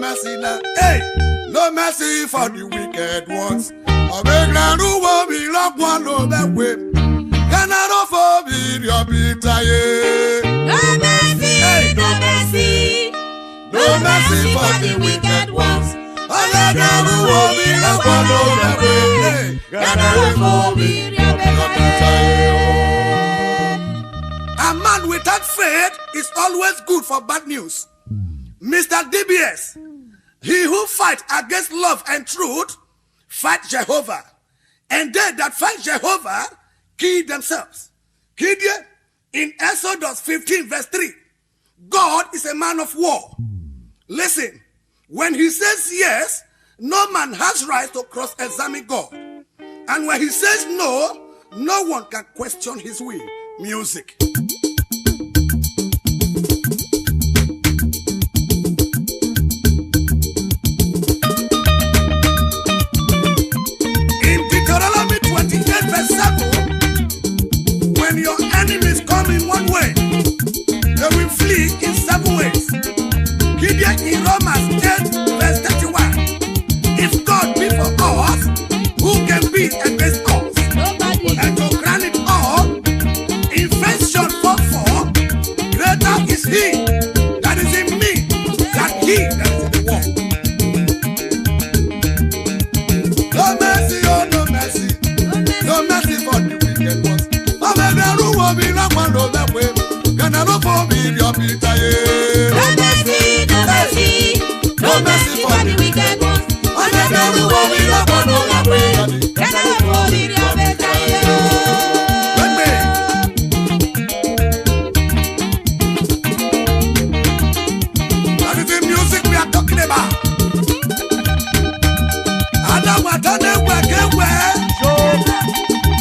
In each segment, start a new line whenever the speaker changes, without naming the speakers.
mercy now. Hey, no mercy for the wicked ones. I beg now who will be locked one over way. Can I not forbid your bitter?
No mercy, hey. No mercy, no mercy for the wicked ones. I beg now who will be locked one over way. Can I not forbid your bitter?
A man without faith is always good for bad news. Mr. DBS, he who fights against love and truth, fight Jehovah. And they that fight Jehovah, kill themselves. In Exodus 15 verse 3, God is a man of war. Listen, when he says yes, no man has right to cross-examine God. And when he says no, no one can question his will. Music. When your enemies come in one way, they will flee in 7 ways. Gideon in Romans 8 verse 31. If God be for us, who can be against us?
Nobody.
And to grant it all, in 1 John 4:4, greater is he that is in me than he that is in the world. No mercy, oh no mercy, no mercy for the wicked ones. Be like one of them way. Can I not forbid your bitter?
No mercy, no mercy, no mercy for the wicked ones. I never will be like one of them way. Can I not forbid your bitter?
That is the music we are talking about.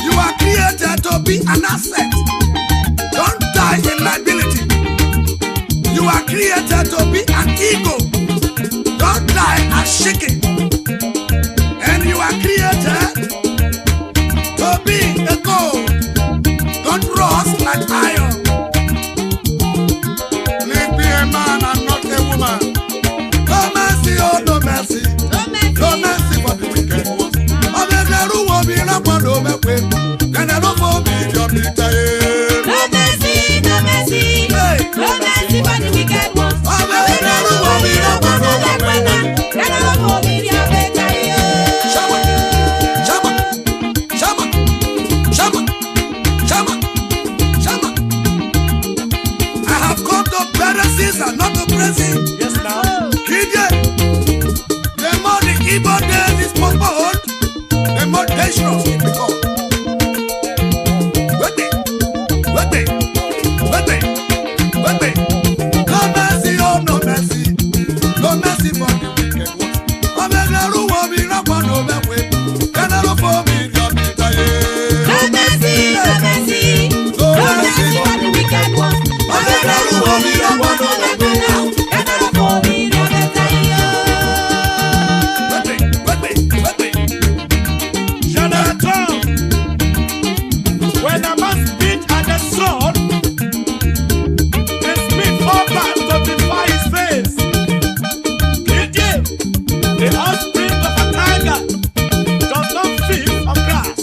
You are created to be an asset. Don't die in liability. You are created to be an ego. Don't die as shaking. And you are created to be a gold. Don't rust like iron. Please be a man and not a woman. No mercy, oh no mercy.
No mercy,
no mercy for the wicked ones. I beg the who will be like one over way. Can I not forbid your bitter?
no mercy, no mercy, no mercy for the wicked ones. I never will be like one of them way. Can I not forbid your bitter?
Shama, Shama, Shama, Shama, Shama, Shama. I have come to better Caesar, not to praise him.
Yes, now.
Gideon, the more the evil days is postponed, the more dangerous it becomes. No mercy, oh no mercy, no mercy for the wicked ones. I beg the who will be like one of them way. Can I not forbid your bitter?
No mercy, no mercy, no mercy for the wicked ones. I beg the who will be like one of them way. Can I not forbid your bitter?
Jonathan, when a man spit at the sword, the spit over to defy his face. Gideon, the offspring of a tiger, does not feed on grass.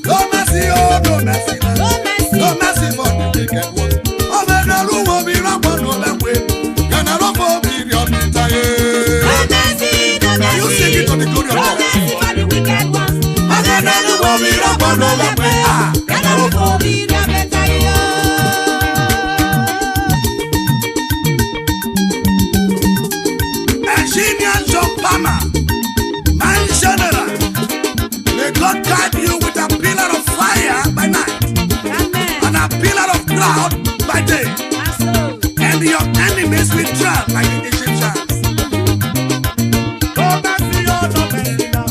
No mercy, oh no mercy,
No mercy,
no mercy for the wicked ones. I beg the who will be like one of them way. Can I not forbid your bitter?
no mercy, no
You sing it to the glory of
no
God.
mercy for the wicked ones. I beg the who will be like one of them way. Can I not forbid your bitter?
Engineer John Palmer, my general, may God guide you with a pillar of fire by night
Amen.
and a pillar of cloud by day, and your enemies will drown like the Egyptians.
No mercy, oh no mercy now.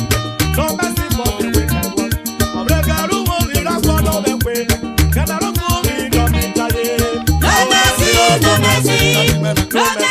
No mercy for the wicked ones. I beg the who will be like one of them way. Can I not forbid your bitter?
No mercy, no mercy, no